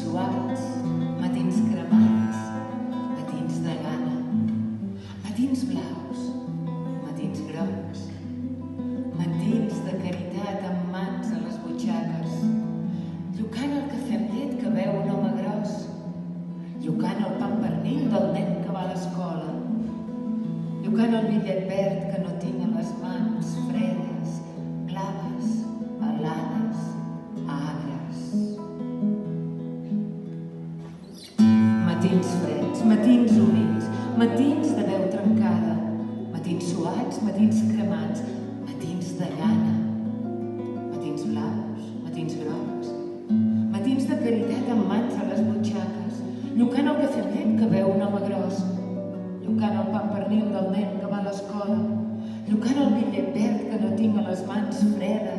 suats, matins cremats, matins de gana, matins blaus, matins grocs, matins de caritat amb mans a les butxaques, llocant el cafè amb llet que beu un home gros, llocant el pa amb pernil del nen que va a l'escola, llocant el bitllet verd que no tinc a les mans, fredes, blaves, helades, agres. Matins freds, matins humits, matins de veu trencada, matins suats, matins cremats, matins de gana, matins blaus, matins grocs, matins de caritat amb mans a les butxaques, llocant el cafè amb llet que beu un home gros, llocant el pa amb pernil del nen que va a l'escola, llocant el bitllet verd que no tinc a les mans fredes,